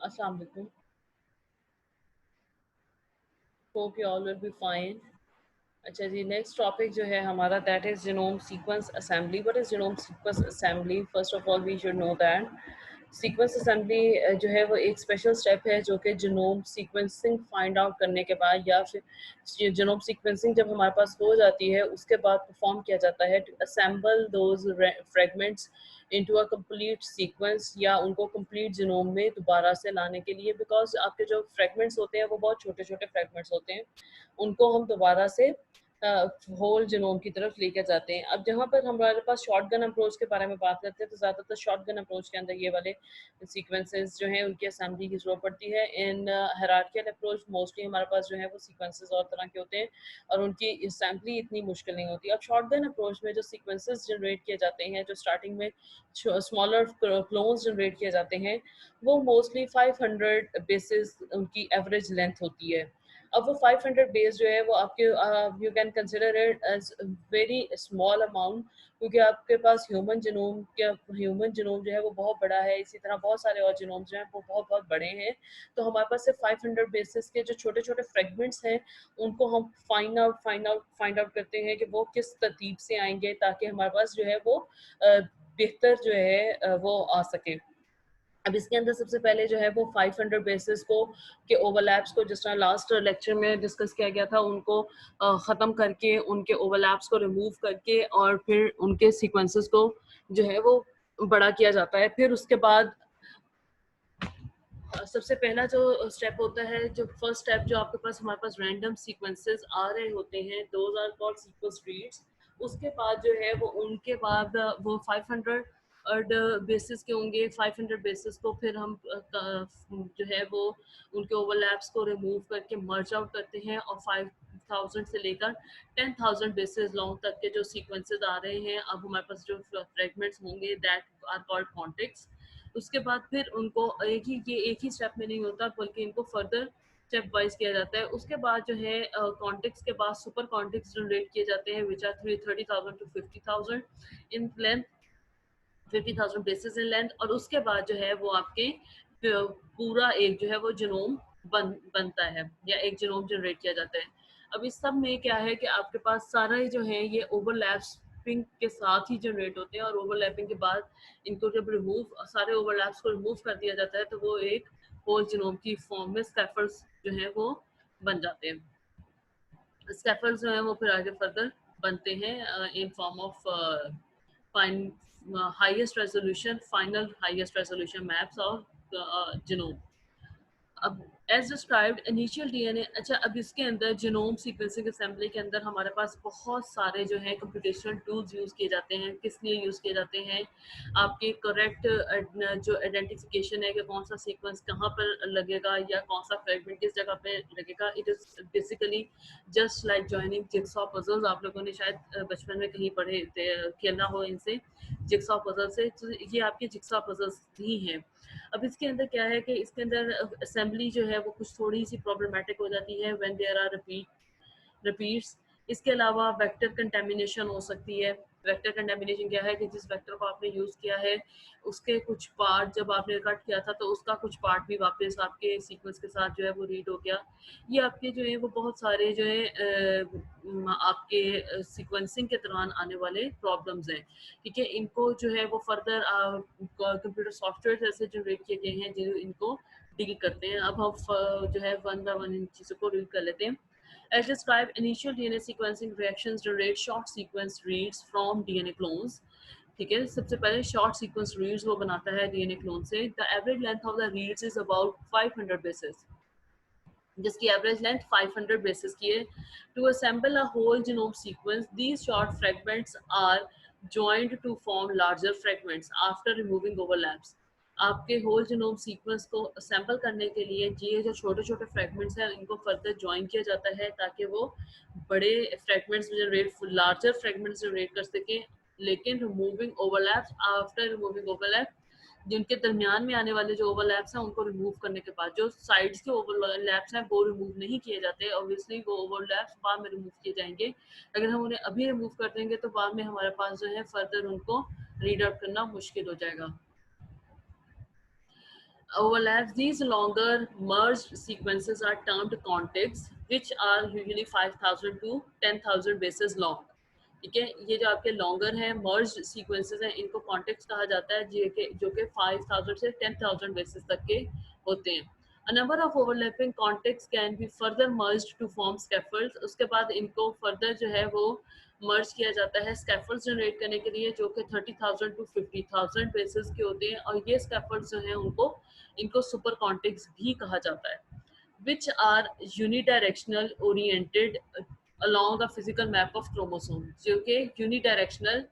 अस्सलाम वालेकुम। Hope you all will be fine. अच्छा जी, नेक्स्ट टॉपिक जो है हमारा that is genome sequence assembly. What is genome sequence assembly? First of all we should know that sequence assembly जो है वो एक स्पेशल स्टेप है जो कि जीनोम सीक्वेंसिंग फाइंड आउट करने के बाद या फिर जीनोम सीक्वेंसिंग जब हमारे पास हो जाती है उसके बाद परफॉर्म किया जाता है to assemble those fragments into a complete sequence, या उनको कंप्लीट जीनोम में दोबारा से लाने के लिए, बिकॉज आपके जो फ्रेगमेंट्स होते हैं वो बहुत छोटे छोटे फ्रेगमेंट्स होते हैं, उनको हम दोबारा से होल जीनोम की तरफ लेकर जाते हैं। अब जहाँ पर हमारे पास शॉटगन अप्रोच के बारे में बात करते हैं तो ज़्यादातर शॉटगन अप्रोच के अंदर ये वाले सीक्वेंसेस जो हैं उनकी असेंबली की ज़रूरत पड़ती है। इन हायरार्कियल अप्रोच मोस्टली हमारे पास जो है वो सीक्वेंसेस और तरह के होते हैं और उनकी असेंबली इतनी मुश्किल नहीं होती। अब शॉटगन अप्रोच में जो सीक्वेंसेस जनरेट किए जाते हैं, जो स्टार्टिंग में स्मॉलर क्लोन्स जनरेट किए जाते हैं, वो मोस्टली 500 बेसिस उनकी एवरेज लेंथ होती है। अब वो 500 बेस जो है वो आपके you can consider it as very small amount, क्योंकि आपके पास ह्यूमन जिनोम जो है वो बहुत बड़ा है, इसी तरह बहुत सारे और जिनोम जो हैं वो बहुत बहुत बड़े हैं। तो हमारे पास सिर्फ 500 बेसिस के जो छोटे छोटे फ्रेगमेंट्स हैं उनको हम फाइंड आउट करते हैं कि वो किस तरतीब से आएंगे ताकि हमारे पास जो है वो बेहतर जो है वो आ सके। अब इसके अंदर सबसे पहले जो है वो 500 बेसिस को के ओवरलैप्स को, जिस तरह लास्ट लेक्चर में डिस्कस किया गया था, उनको ख़त्म करके उनके ओवरलैप्स को रिमूव करके और फिर उनके सीक्वेंसेस को जो है वो बड़ा किया जाता है। फिर उसके बाद सबसे पहला जो स्टेप होता है, जो फर्स्ट स्टेप जो आपके पास हमारे पास रैंडम सीक्वेंसेस आ रहे होते हैं, those are called sequence reads. उसके बाद जो है वो उनके बाद वो 500 और बेसिस के होंगे। 500 बेसिस को फिर हम जो है वो उनके ओवरलैप्स को रिमूव करके मर्ज आउट करते हैं और 5000 से लेकर 10,000 बेसिस लॉन्ग तक के जो सीक्वेंसेस आ रहे हैं, अब हमारे पास जो फ्रेगमेंट्स होंगे दैट आर कॉल्ड कॉन्टेक्ट्स। उसके बाद फिर उनको एक ही स्टेप में नहीं होता बल्कि इनको फर्दर स्टेप वाइज किया जाता है। उसके बाद जो है कॉन्टेक्ट्स के बाद सुपर कॉन्टेक्ट्स जनरेट किए जाते हैं which are 30,000 to 50,000 in length, 50,000 bases in length. और उसके बाद जो है वो आपके पूरा एक जो है वो जीनोम बनता है या एक जीनोम जनरेट किया जाता है। अब इस सब में क्या है कि आपके पास सारे जो है ये ओवरलैपिंग के साथ ही जनरेट होते हैं, और ओवरलैपिंग के बाद इनको जब सारे ओवरलैप्स को रिमूव कर दिया जाता है तो वो एक होल जीनोम की फॉर्म में स्कैफोल्ड्स जो है वो बन जाते हैं। स्कैफोल्ड्स जो है वो फिर आगे फर्दर बनते हैं in form of fine final highest resolution maps of genome. अब एज डिस्क्राइब्ड इनिशियल डीएनए। अच्छा, अब इसके अंदर जीनोम सीक्वेंसिंग असेंबली के अंदर हमारे पास बहुत सारे जो है कंप्यूटेशनल टूल्स यूज़ किए जाते हैं। किस लिए यूज़ किए जाते हैं? आपके करेक्ट जो आइडेंटिफिकेशन है कि कौन सा सीक्वेंस कहाँ पर लगेगा या कौन सा फ्रेगमेंट किस जगह पे लगेगा। It is basically just like joining jigsaw puzzles. आप लोगों ने शायद बचपन में कहीं पढ़े खेलना हो इनसे, जिक्सॉ पजल से। तो ये आपके जिक्सॉ पजल्स ही हैं। अब इसके अंदर क्या है कि इसके अंदर असेंबली जो है वो कुछ थोड़ी सी प्रॉब्लमेटिक हो जाती है व्हेन देयर आर रिपीट्स। इसके अलावा वेक्टर कंटेमिनेशन हो सकती है। वेक्टर कंटेमिनेशन क्या है कि जिस वेक्टर को आपने यूज़ किया है उसके कुछ पार्ट जब आपने कट किया था तो उसका कुछ पार्ट भी वापस आपके सीक्वेंस के साथ जो है वो रीड हो गया। ये आपके जो है वो बहुत सारे जो है आपके सीक्वेंसिंग के दौरान आने वाले प्रॉब्लम्स हैं। ठीक है, इनको जो है वो फर्दर कंप्यूटर सॉफ्टवेयर ऐसे जनरेट किए गए हैं जो इनको डील करते हैं। अब हम जो है वन बाय वन इन चीज़ों को रीड कर लेते हैं। As described, initial DNA sequencing reactions generate short sequence reads from DNA clones. ठीक है, सबसे पहले शॉर्ट सीक्वेंस रीड्स वो बनाता है डीएनए क्लोन से। The average length of the reads is about 500 bases, जिसकी एवरेज लेंथ 500 बेसिस की है। To assemble a whole genome sequence these short fragments are joined to form larger fragments after removing overlaps. आपके whole genome sequence को assemble करने के लिए ये जो छोटे छोटे फ्रेगमेंट्स हैं इनको फर्दर ज्वाइन किया जाता है ताकि वो बड़े fragments generate larger fragments generate कर सकें। लेकिन removing overlaps, after removing overlap, जिनके दरमियान में आने वाले जो ओवरलैप्स हैं उनको रिमूव करने के बाद जो साइड्स के ओवरलैप्स हैं वो रिमूव नहीं किए जाते। ऑब्वियसली वो ओवरलैप्स बाद में रिमूव किए जाएंगे। अगर हम उन्हें अभी रिमूव कर देंगे तो बाद में हमारे पास जो है फर्दर उनको रीड आउट करना मुश्किल हो जाएगा। overlaps. These longer merged sequences are termed contigs, which are usually 5,000 to 10,000 bases long. ठीक है, ये जो आपके लॉन्गर हैं मर्ज सीक्वेंसेस हैं, इनको कॉन्टेक्स्ट कहा जाता है जो कि 5,000 से 10,000 बेसिस तक के होते हैं. A number of overlapping contexts can be further merged to form scaffolds. उसके बाद इनको further जो है वो मर्ज किया जाता है स्कैफोल्ड्स जनरेट करने के लिए, जो कि 30,000 टू 50,000 बेसिस के होते हैं, और ये स्कैफोल्ड्स जो हैं इनको सुपर कॉन्टेक्ट्स भी कहा जाता है, which are unidirectional oriented along a physical map of chromosome, जो कि यूनिडायरेक्शनल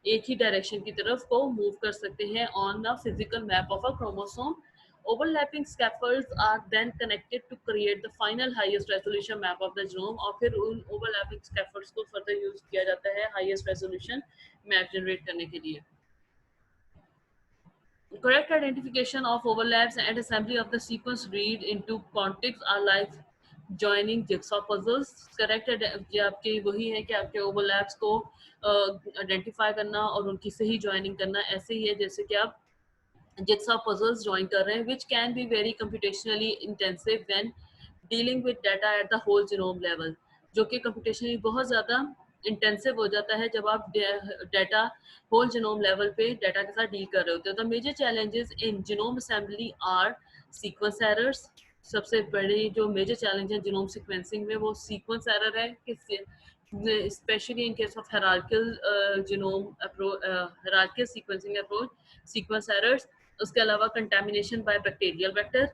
एक ही डायरेक्शन की तरफ को मूव कर सकते हैं on a physical map of a chromosome. Overlapping scaffolds are then connected to create the final highest resolution map of the genome, और फिर उन overlapping scaffolds को further use किया जाता है highest resolution map generate करने के लिए. Correct identification of overlaps and assembly of the sequence read into context are like joining jigsaw puzzles. Correct ये आपके वही है कि आपके overlaps को identify करना और उनकी सही joining करना ऐसे ही है जैसे कि आप jigsaw puzzles join कर रहे हैं, which can be very computationally intensive when dealing with data at the whole genome level, जो कि computationally बहुत ज़्यादा इंटेंसिव हो जाता है जब आप डेटा होल जीनोम लेवल पे डेटा के साथ डील कर रहे होते हो. The major challenges in genome assembly are sequence errors. सबसे बड़ी जो मेजर चैलेंज है जीनोम सीक्वेंसिंग में वो सीक्वेंस एरर है, especially in case of hierarchical genome hierarchical sequencing approach, sequence errors. उसके अलावा contamination by bacterial vector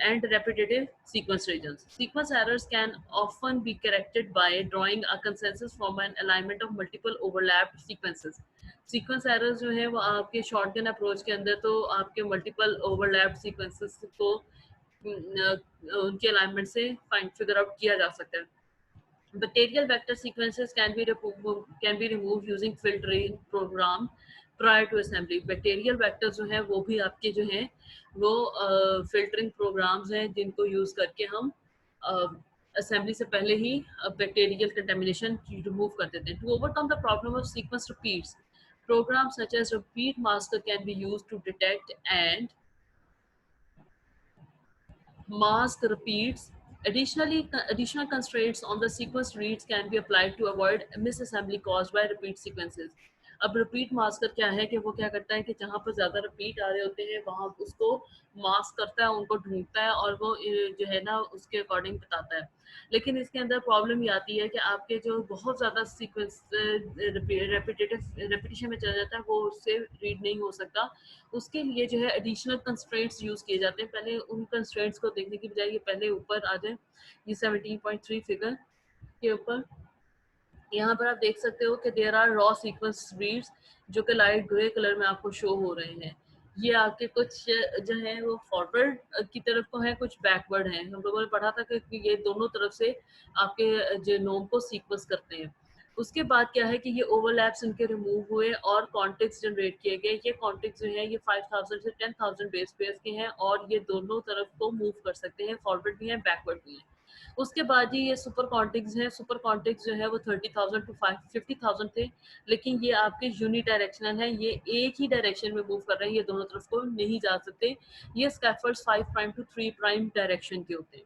and repetitive sequence regions. Sequence errors can often be corrected by drawing a consensus from an alignment of multiple overlapped sequences. Sequence errors जो है वो आपके shotgun approach के अंदर तो आपके multiple overlapped sequences को उनके alignment से figure out किया जा सकता है. Bacterial vector sequences can be removed using filtering program prior to assembly. Bacterial vectors जो है वो भी आपके जो हैं वो filtering programs हैं जिनको use करके हम assembly से पहले ही bacterial contamination remove कर देते हैं. To overcome the problem of sequence repeats, programs such as repeat masker can be used to detect and mask repeats. Additionally, additional constraints on the sequence reads can be applied to avoid misassembly caused by repeat sequences. अब repeat Bhaskar क्या है कि वो क्या करता है कि जहाँ पर ज़्यादा रिपीट आ रहे होते हैं वहाँ उसको मास्क करता है, उनको ढूंढता है और वो जो है ना उसके अकॉर्डिंग बताता है. लेकिन इसके अंदर प्रॉब्लम ये आती है कि आपके जो बहुत ज़्यादा सीक्वेंस रेपिटेशन में चला जाता है वो उससे रीड नहीं हो सकता. उसके लिए जो है एडिशनल कंस्ट्रेंट्स यूज़ किए जाते हैं. पहले उन कंस्ट्रेंट्स को देखने की बजाय ये पहले ऊपर आ जाए, ये 17.3 फिगर के ऊपर यहाँ पर आप देख सकते हो कि there are raw sequence reads जो कि लाइट ग्रे कलर में आपको शो हो रहे हैं. ये आपके कुछ जो है वो फॉरवर्ड की तरफ को है, कुछ बैकवर्ड हैं. हम लोगों ने पढ़ा था कि ये दोनों तरफ से आपके जीनोम को सीक्वेंस करते हैं. उसके बाद क्या है कि ये ओवरलैप्स इनके रिमूव हुए और कॉन्टेक्ट्स जनरेट किए गए. ये कॉन्टेक्ट्स जो है ये 5,000 से 10,000 बेस पेयर्स के हैं और ये दोनों तरफ को मूव कर सकते हैं, फॉरवर्ड भी हैं बैकवर्ड भी हैं. उसके बाद ये सुपर कॉन्टेक्ट्स हैं. सुपर कॉन्टेक्ट्स जो है वो 30,000 टू 50,000 थे, लेकिन ये आपके यूनिडायरेक्शनल हैं, ये एक ही डायरेक्शन में मूव कर रहे हैं, ये दोनों तरफ को नहीं जा सकते. ये scaffolds 5 prime to 3 prime direction के होते हैं.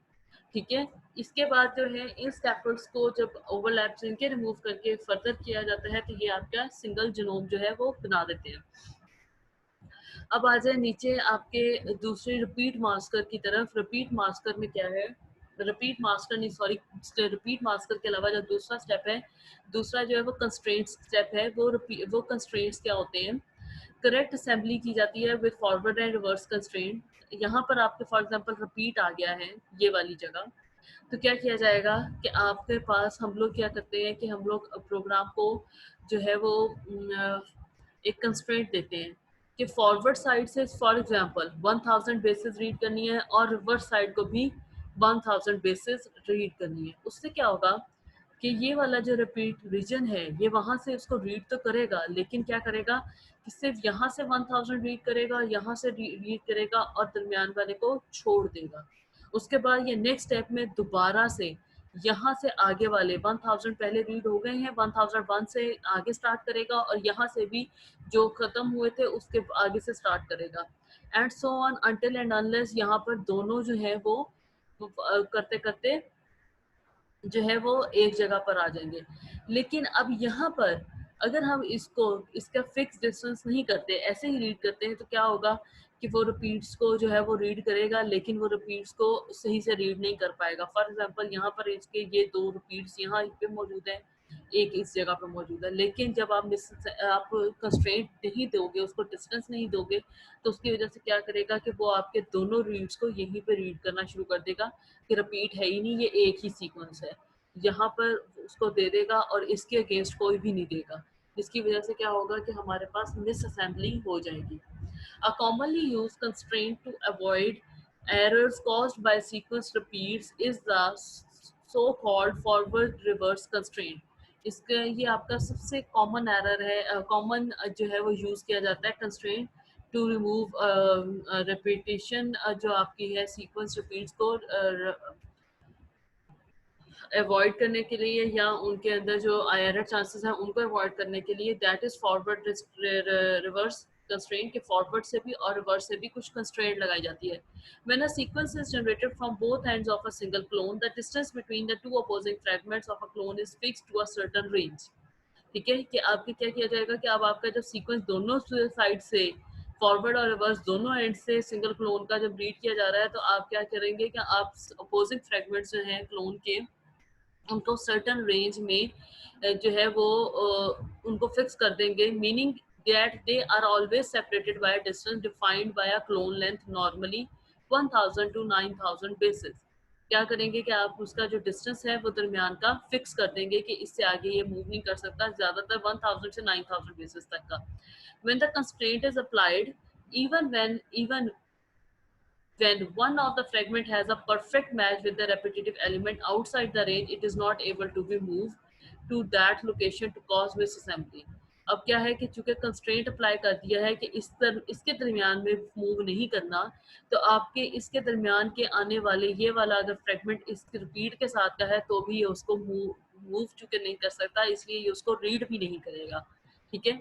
ठीक है, इसके बाद जो है इन स्कैफोल्ड्स को जब ओवरलैप्स इनके रिमूव करके फर्दर किया जाता है तो ये आपका सिंगल जीनोम जो है वो बना देते हैं. अब आ जाए नीचे आपके दूसरे रिपीट मास्कर की तरफ. रिपीट मास्कर में क्या है, रिपीट मास्कर नहीं सॉरी रिपीट मास्कर के अलावा जो दूसरा स्टेप है, दूसरा जो है वो कंस्ट्रेंट्स स्टेप है. वो कंस्ट्रेंट्स क्या होते हैं, करेक्ट असेंबली की जाती है with forward and reverse constraint. यहाँ पर आपके फॉर एग्जांपल रिपीट आ गया है ये वाली जगह, तो क्या किया जाएगा कि आपके पास हम लोग क्या करते हैं कि हम लोग प्रोग्राम को जो है वो एक कंस्ट्रेंट देते हैं कि फॉरवर्ड साइड से फॉर एग्जांपल 1000 बेसिस रीड करनी है और रिवर्स साइड को भी 1000 बेसिस रीड करनी है. उससे क्या होगा कि ये वाला जो रिपीट रीजन है ये वहाँ से उसको रीड तो करेगा, लेकिन क्या करेगा कि सिर्फ यहाँ से 1000 रीड करेगा, यहाँ से रीड करेगा और दरमियान वाले को छोड़ देगा. उसके बाद ये नेक्स्ट स्टेप में दोबारा से यहाँ से आगे वाले 1000 पहले रीड हो गए हैं, 1001 से आगे स्टार्ट करेगा और यहाँ से भी जो खत्म हुए थे उसके आगे से स्टार्ट करेगा and so on until and unless यहाँ पर दोनों जो है वो करते करते जो है वो एक जगह पर आ जाएंगे। लेकिन अब यहाँ पर अगर हम इसका फिक्स डिस्टेंस नहीं करते, ऐसे ही रीड करते हैं, तो क्या होगा कि वो रिपीट्स को जो है वो रीड करेगा, लेकिन वो रिपीट्स को सही से रीड नहीं कर पाएगा। फॉर एग्जांपल यहाँ पर इसके ये दो रिपीट्स यहाँ पे मौजूद है, एक इस जगह पे मौजूद है, लेकिन जब आप कंस्ट्रेंट नहीं दोगे, उसको डिस्टेंस नहीं दोगे, तो उसकी वजह से क्या करेगा कि वो आपके दोनों रीड्स को यहीं पे रीड करना शुरू कर देगा कि रिपीट है ही नहीं, ये एक ही सीक्वेंस है। यहाँ पर उसको दे देगा और इसके अगेंस्ट कोई भी नहीं देगा, जिसकी वजह से क्या होगा कि हमारे पास मिस असेंबली हो जाएगी। A commonly used constraint to avoid errors caused by sequence repeats is the so-called forward reverse constraint. इसका ये आपका सबसे कॉमन एरर है, कॉमन जो है वो यूज किया जाता है कंस्ट्रेंट टू रिमूव रिपीटेशन, जो आपकी है सीक्वेंस रिपीट्स को अवॉइड करने के लिए या उनके अंदर जो एरर चांसेस हैं उनको अवॉइड करने के लिए। That is forward reverse constraint के फॉरवर्ड से भी और रिवर्स से भी कुछ कंस्ट्रेंट लगाई जाती है। When a sequence is generated from both ends of a single clone, the distance between the two opposing fragments of a clone is fixed to a certain range. ठीक है कि आपके क्या किया जाएगा कि अब आपका जब सीक्वेंस दोनों साइड से फॉरवर्ड और रिवर्स दोनों एंड से सिंगल क्लोन का जब रीड किया जा रहा है, तो आप क्या करेंगे कि आप अपोजिंग फ्रैगमेंट्स जो हैं क्लोन के, उनको सर्टन रेंज में जो है वो उनको फिक्स कर देंगे, meaning that they are always separated by distance defined by a clone length normally 1000 to 9000 bases. क्या करेंगे कि आप उसका जो डिस्टेंस है वो दरमियान का फिक्स कर देंगे कि इससे आगे ये मूव नहीं कर सकता, ज्यादातर 1000 से 9000 बेसिस तक का। When the constraint is applied, even when one of the fragment has a perfect match with the repetitive element outside the range, it is not able to be moved to that location to cause misassembly. अब क्या है कि चूंकि constraint apply कर दिया है कि इसके दरमियान में मूव नहीं करना, तो आपके इसके दरमियान के आने वाले ये वाला अगर फ्रेगमेंट इस रिपीट के साथ का है तो भी ये उसको मूव चूंकि नहीं कर सकता, इसलिए ये उसको रीड भी नहीं करेगा। ठीक है,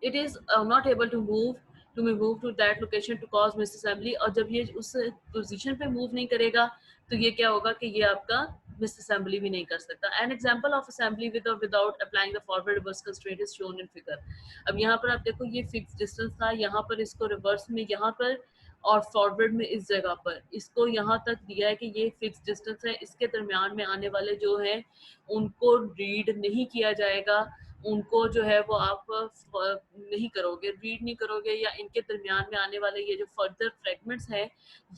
it is not able to move to that location to cause misassembly. और जब ये उस पोजीशन पे मूव नहीं करेगा, तो ये क्या होगा कि ये आपका मिसअसेंबली भी नहीं कर सकता। An example of assembly with और without applying the forward reverse constraint is shown in figure. अब यहाँ पर आप देखो, ये फिक्स डिस्टेंस था, यहाँ पर इसको रिवर्स में यहाँ पर और फॉरवर्ड में इस जगह पर इसको यहाँ तक दिया है कि ये फिक्स डिस्टेंस है, इसके दरमियान में आने वाले जो है उनको रीड नहीं किया जाएगा, उनको जो है वो आप नहीं करोगे, रीड नहीं करोगे, या इनके दरमियान में आने वाले ये जो फर्दर फ्रेगमेंट्स हैं,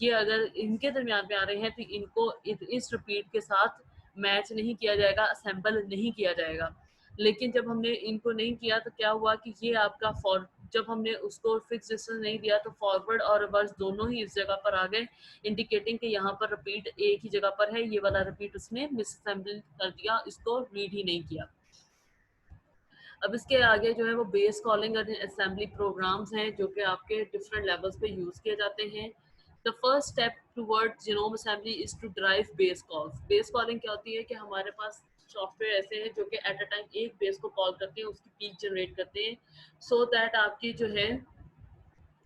ये अगर इनके दरमियान में आ रहे हैं तो इनको इस रिपीट के साथ मैच नहीं किया जाएगा, असेंबल नहीं किया जाएगा। लेकिन जब हमने इनको नहीं किया तो क्या हुआ कि ये आपका जब हमने उसको फिक्स डिस्टेंस नहीं दिया तो फॉरवर्ड और रिवर्स दोनों ही इस जगह पर आ गए, इंडिकेटिंग कि यहाँ पर रिपीट एक ही जगह पर है, ये वाला रिपीट उसने मिसअसेंबल कर दिया, इसको रीड ही नहीं किया। अब इसके आगे जो है वो बेस कॉलिंग और असेंबली प्रोग्राम्स हैं जो कि आपके डिफरेंट लेवल्स पे यूज किए जाते हैं। The first step toward genome assembly is to drive base calls. Base calling क्या होती है कि हमारे पास सॉफ्टवेयर ऐसे हैं जो कि एट अ टाइम एक बेस को कॉल करते हैं, उसकी पीक जनरेट करते हैं, सो दैट आपकी जो है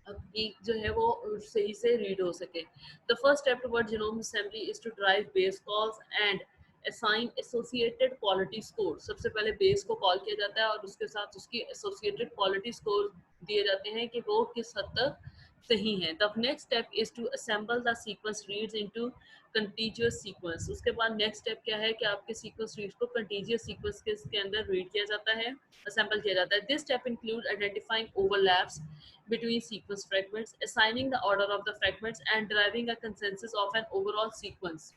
पीक जो है वो सही से रीड हो सके। The first step toward genome assembly is to drive base calls and assign associated quality score. सबसे पहले बेस को कॉल किया जाता है और उसके साथ उसकी एसोसिएटेड क्वालिटी स्कोर दिए जाते हैं कि वो किस हद तक सही है। The next step is to assemble the sequence reads into contiguous sequence. उसके बाद नेक्स्ट स्टेप क्या है कि आपके सीक्वेंस रीड्स को कंटीजियस सीक्वेंस के अंदर रीड किया जाता है, असेंबल किया जाता है। This step include identifying overlaps between sequence fragments, assigning the order of the fragments, and deriving a consensus of an overall sequence.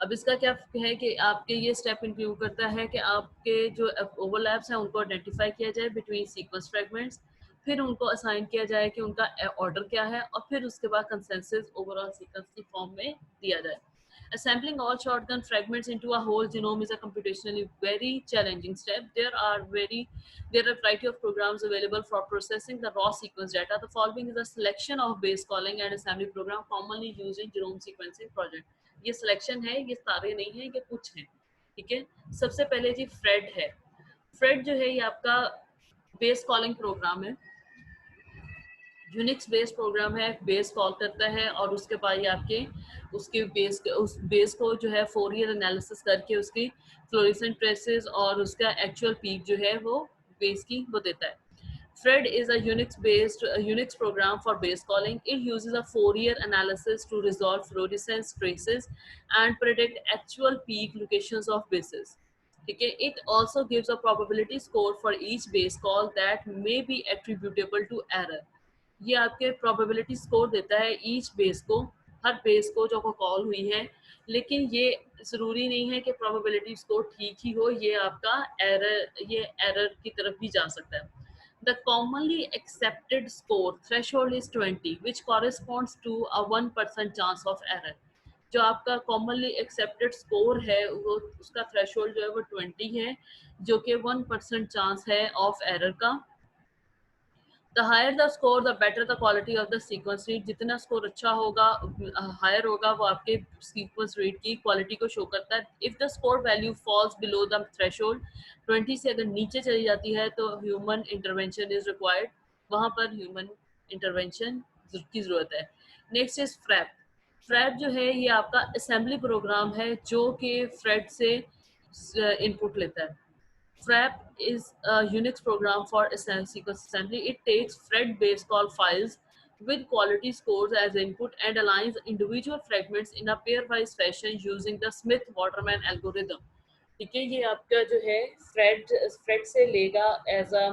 अब इसका क्या है कि आपके ये स्टेप इंक्लूड करता है कि आपके जो ओवरलैप्स हैं उनको आइडेंटिफाई किया जाए बिटवीन सीक्वेंस फ्रेगमेंट्स, फिर उनको असाइन किया जाए कि उनका ऑर्डर क्या है, और फिर उसके बाद कंसेंसस ओवरऑल सीक्वेंस की फॉर्म में दिया जाए। Assembling all shotgun fragments into a whole genome is a computationally very challenging step. There are a variety of programs available for processing the raw sequence data. The following is a selection of base calling and assembly program commonly used in genome sequencing project. ये selection है, ये सारे नहीं है, ये कुछ है, ठीक है। सबसे पहले जी फ्रेड है। फ्रेड जो है ये आपका बेस कॉलिंग प्रोग्राम है, यूनिक्स बेस्ड प्रोग्राम है, बेस कॉल करता है और उसके बाद ये आपके उसके बेस उस बेस को जो है फोरियर एनालिसिस करके उसकी फ्लोरेसेंट ट्रेसेस और उसका एक्चुअल पीक जो है वो बेस की वो देता है। Fred is a Unix program for base calling. It uses a Fourier analysis to resolve fluorescence traces and predict actual peak locations of bases. ठीक है, it also gives a probability score for each base call that may be attributable to error. ये आपके probability score देता है each base को, हर base को जो call हुई है, लेकिन ये जरूरी नहीं है कि प्रोबेबिलिटी स्कोर ठीक ही हो, ये आपका एरर की तरफ भी जा सकता है। The commonly accepted score threshold is 20, which corresponds to a 1% chance of error. जो आपका कॉमनली एक्सेप्टेड स्कोर है वो उसका थ्रेशोल्ड जो है वो 20 है, जो कि 1% चांस है ऑफ एरर का। The higher the score the better the quality of the sequence read. जितना स्कोर अच्छा होगा, हायर होगा, वो आपके सीक्वेंस रीड की क्वालिटी को शो करता है। If the score value falls below the threshold 20 से अगर नीचे चली जाती है तो ह्यूमन इंटरवेंशन इज रिक्वायर्ड, वहां पर ह्यूमन इंटरवेंशन की जरूरत है। Next is फ्रैप। फ्रैप जो है ये आपका असेंबली प्रोग्राम है जो कि फ्रेड से इनपुट लेता है। Frap is a Unix program for sequence assembly. It takes Fred-based call files with quality scores as input and aligns individual fragments in a pairwise fashion using the Smith-Waterman algorithm. ठीक है, ये आपका जो है Phred से लेगा as a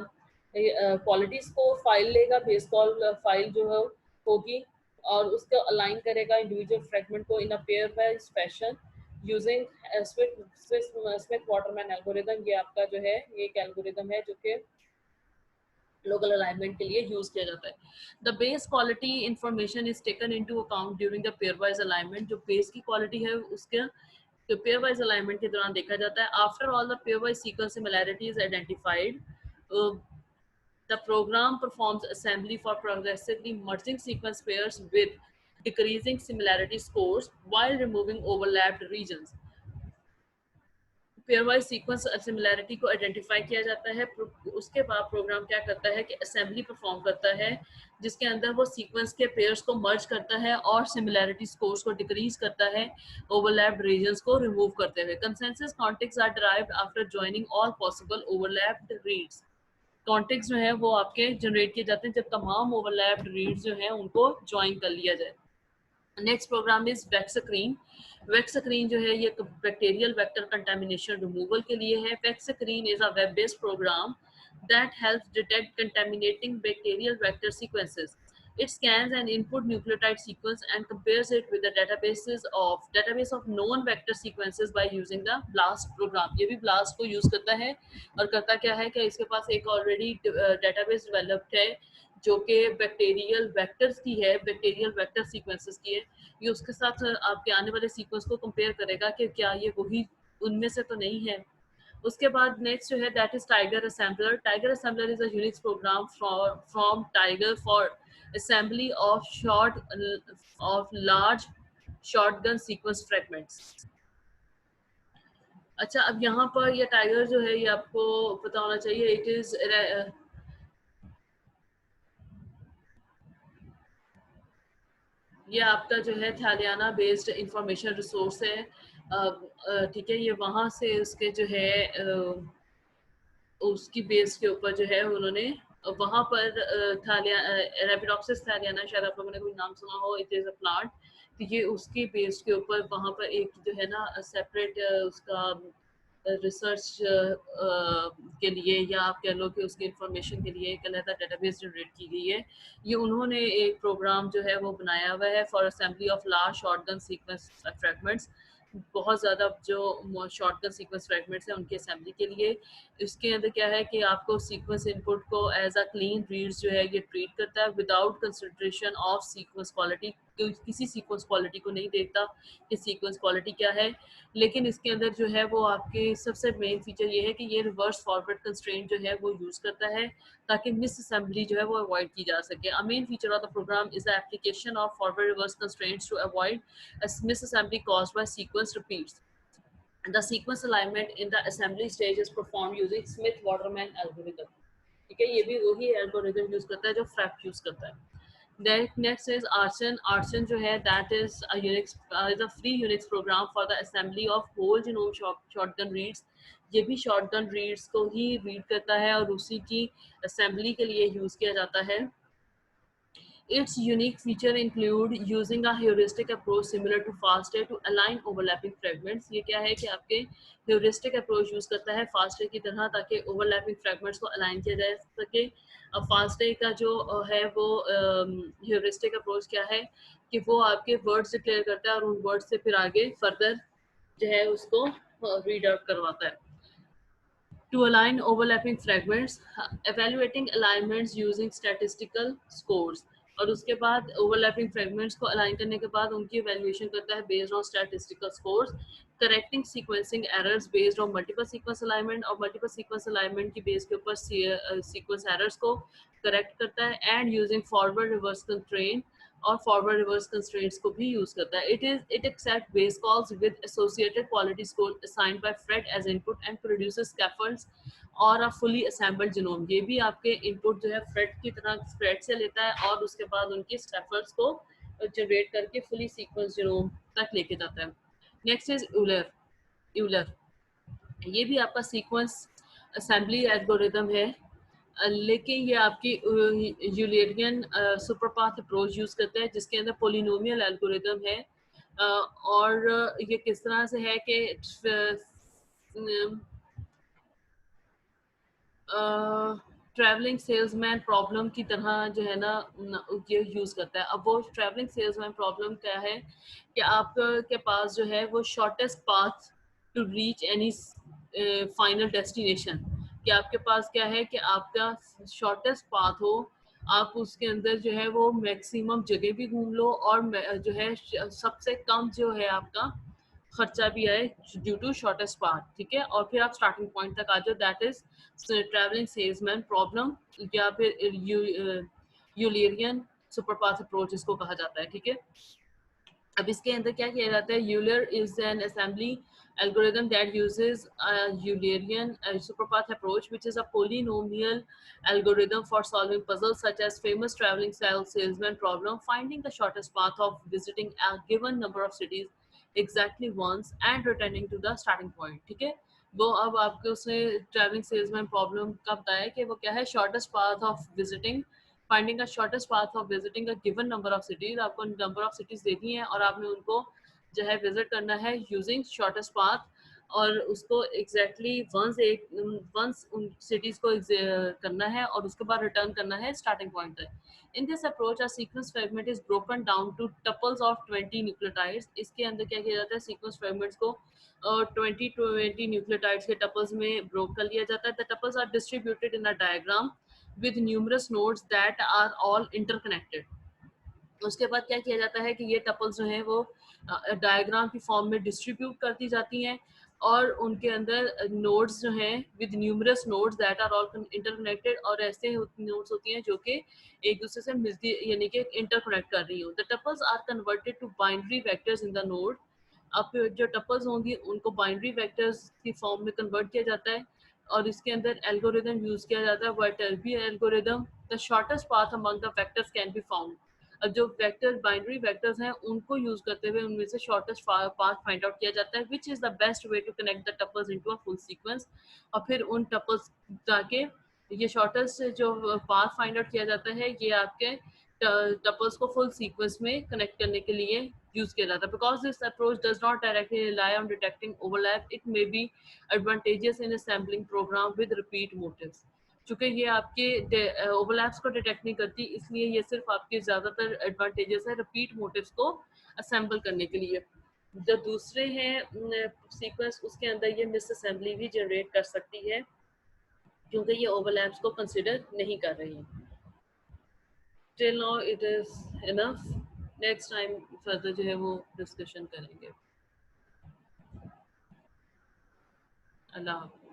quality score file लेगा, base call file जो है होगी, और उसको अलाइन करेगा इंडिविजुअल फ्रेगमेंट को in a pairwise fashion using Smith Waterman algorithm. ये आपका जो है ये एक एल्गोरिदम है जो कि लोकल अलाइनमेंट के लिए यूज किया जाता है। The base quality information is taken into account during the pair wise alignment. जो बेस की क्वालिटी है उसके तो पेयर वाइज अलाइनमेंट के दौरान देखा जाता है। After all the pair wise sequence similarity is identified, the program performs assembly for progressively merging sequence pairs with decreasing similarity scores while removing overlapped regions. Pair wise sequence similarity को identify किया जाता है, उसके बाद programme क्या करता है कि असेंबली परफॉर्म करता है जिसके अंदर वो सीक्वेंस के पेयर्स को मर्ज करता है और सिमिलैरिटी स्कोर्स को डिक्रीज करता है ओवरलैप्ड रीजंस को रिमूव करते हुए। Consensus contacts are derived after joining all possible overlapped reads. Contacts जो है वो आपके जनरेट किए जाते हैं जब तमाम ओवरलैप्ड रीड्स जो है उनको ज्वाइन कर लिया जाए। Next program is VecScreen. VecScreen जो है ये बैक्टीरियल वेक्टर कंटामिनेशन रिमूवल के लिए है। VecScreen is a web based program that helps detect contaminating bacterial vector sequences. It scans an input nucleotide sequence and compares it with the database of known vector sequences by using the BLAST program. ये भी BLAST को use करता है और करता क्या है कि इसके पास एक ऑलरेडी डेटाबेस डेवलप्ड है जो कि बैक्टीरियल वेक्टर्स की है, बैक्टीरियल वेक्टर सीक्वेंसेस की है। ये उसके साथ आपके आने वाले सीक्वेंस को कंपेयर करेगा कि क्या ये वही उनमें से तो नहीं है। उसके बाद नेक्स्ट जो है that is TIGR assembler. TIGR assembler is a Unix program from TIGR for assembly of large shotgun sequence fragments. अच्छा, अब यहाँ पर ये टाइगर जो है ये आपको पता होना चाहिए। इट इज ये आपका जो है थालियाना बेस्ड इंफॉर्मेशन रिसोर्स है, ठीक है। ये वहाँ से उसके जो है उसकी बेस के ऊपर जो है उन्होंने वहाँ पर रैपिडोप्सिस थालियाना, शायद आप लोगों ने कोई नाम सुना हो, इट इज़ अ प्लांट। तो ये उसकी बेस के ऊपर वहाँ पर एक जो है ना सेपरेट उसका रिसर्च के लिए या आप कह लो कि उसकी इंफॉर्मेशन के लिए एक अलग डेटाबेस जनरेट की गई है। ये उन्होंने एक प्रोग्राम जो है वो बनाया हुआ है for assembly of large shotgun sequence fragments. बहुत ज़्यादा जो शॉटगन सीक्वेंस फ्रेगमेंट्स हैं उनकी असेंबली के लिए। इसके अंदर क्या है कि आपको सीक्वेंस इनपुट को एज अ क्लीन रीड्स जो है ये ट्रीट करता है without consideration of sequence quality. किसी सीक्वेंस क्वालिटी को नहीं देखता कि सीक्वेंस क्वालिटी क्या है, लेकिन इसके अंदर जो है वो आपके सबसे मेन फीचर ये है कि ये रिवर्स फॉरवर्ड कंस्ट्रेंट जो है वो यूज़ करता है ताकि मिस असेंबली जो है वो अवॉइड की जा सके। A main feature of the program is the application of forward reverse constraints to avoid misassembly caused by sequence repeats. The sequence alignment in the assembly stage is performed using Smith-Waterman algorithm. ठीक है, ये भी वही algorithm use करता है जो फ्रैप use करता है। Next is Archon. Archon जो है that is a Unix is a free Unix program for the assembly of whole genome shotgun reads. ये भी shotgun reads को ही रीड करता है और उसी की असेंबली के लिए यूज किया जाता है। Its unique feature include using a heuristic approach similar to FASTA to align overlapping fragments. ये क्या है कि आपके heuristic approach use करता है FASTA की तरह ताकि overlapping fragments को align किया जा सके। अब FASTA का जो है वो heuristic approach क्या है कि वो आपके words declare करता है और उन words से फिर आगे further जो है उसको read out करवाता है। To align overlapping fragments, evaluating alignments using statistical scores. और उसके बाद overlapping fragments को align करने के बाद उनकी evaluation करता है based on statistical scores, correcting sequencing errors based on multiple sequence alignment और multiple sequence alignment की base के ऊपर sequence errors को correct करता है and using forward reverse constraint और फॉरवर्ड रिवर्स कंस्ट्रेंट्स को भी यूज करता है। It accept base calls with associated quality score assigned by Phred as input and produces scaffolds और अ फुली असेंबल्ड जीनोम। ये भी आपके इनपुट जो है फ्रेड की तरह फ्रेड से लेता है और उसके बाद उनके स्कैफोल्ड्स को जनरेट करके फुली सीक्वेंस जीनोम तक लेके जाता है। Next is Euler. यूलर ये भी आपका सीक्वेंस असेंबली एल्गोरिथम है, लेकिन ये आपकी यूलेरियन सुपरपाथ अप्रोच यूज करता है जिसके अंदर पोलिनोमियल एल्गोरिथम है। और ये किस तरह से है कि ट्रैवलिंग सेल्समैन प्रॉब्लम की तरह जो है ना ये यूज़ करता है। अब वो ट्रैवलिंग सेल्समैन प्रॉब्लम क्या है कि आपके पास जो है वो shortest path to reach any final destination, कि आपके पास क्या है कि आपका शॉर्टेस्ट पाथ हो, आप उसके अंदर जो है वो मैक्सिमम जगह भी घूम लो और जो है सबसे कम जो है आपका खर्चा भी आए ड्यू टू शॉर्टेस्ट पाथ। ठीक है, और फिर आप स्टार्टिंग पॉइंट तक आ जाओ, that is travelling salesman problem या फिर यूलेरियन सुपरपाथ अप्रोच इसको कहा जाता है। ठीक है, अब इसके अंदर क्या किया जाता है, Euler is an assembly algorithm that uses a Eulerian superpath approach, which is a polynomial algorithm for solving puzzles such as famous traveling salesman problem, finding the shortest path of visiting a given number of cities exactly once and returning to the starting point। ठीक है, वो अब आपके उसने travelling salesman problem का बताया कि वो क्या है, shortest path of visiting, finding a shortest path of visiting a given number of cities. आपको नंबर ऑफ सिटीज देनी है और आपने उनको जो है विजिट करना है यूजिंग शॉर्टेस्ट पाथ, और उसको एग्जैक्टली वंस उन सिटीज को करना है और उसके बाद रिटर्न करना है स्टार्टिंग पॉइंट तक। In this approach a sequence fragment is broken down to tuples of 20 nucleotides. इसके अंदर क्या किया जाता है, सीक्वेंस फ्रेगमेंट्स को 20 न्यूक्लियोटाइड्स के टपल्स में ब्रोक कर लिया जाता है। The tuples are distributed in a diagram with numerous nodes that are all interconnected। उसके बाद क्या किया जाता है कि ये टपल्स जो हैं वो डायग्राम की फॉर्म में डिस्ट्रीब्यूट कर दी जाती हैं और उनके अंदर नोड्स जो हैं with numerous nodes that are all interconnected, और ऐसे नोड्स होती हैं जो कि एक दूसरे से मिलती यानी कि इंटरकनेक्ट कर रही हो। The tuples are converted to binary vectors in the node. अब जो टपल्स होंगी उनको बाइनरी वेक्टर्स की फॉर्म में कन्वर्ट किया जाता है और इसके अंदर एल्गोरिथम यूज किया जाता है Viterbi algorithm. The shortest path among the vectors can be found. अब जो वेक्टर बाइनरी वेक्टर्स हैं उनको यूज करते हुए उनमें से शॉर्टेस्ट पाथ फाइंड आउट किया जाता है, which is the best way to connect the tuples into a full sequence. और फिर उन टपल्स जाके ये शॉर्टेस्ट जो पाथ फाइंड आउट किया जाता है ये आपके टपल्स को फुल सीक्वेंस में कनेक्ट करने के लिए यूज किया जाता है। Because this approach does not directly rely on detecting overlap, it may be advantages in assembling program with repeat motives. चूंकि ये आपके ओवरलैप्स को डिटेक्ट नहीं करती, इसलिए ये सिर्फ आपके ज़्यादातर एडवांटेजेस है रिपीट मोटिव्स को असेंबल करने के लिए। जो दूसरे हैं सीक्वेंस उसके अंदर ये मिस असेंबली भी जनरेट कर सकती है क्योंकि ये ओवरलैप्स को कंसिडर नहीं कर रही है। Till now it is enough, next time further जो है वो डिस्कशन करेंगे। अल्लाह हाफ़िज़।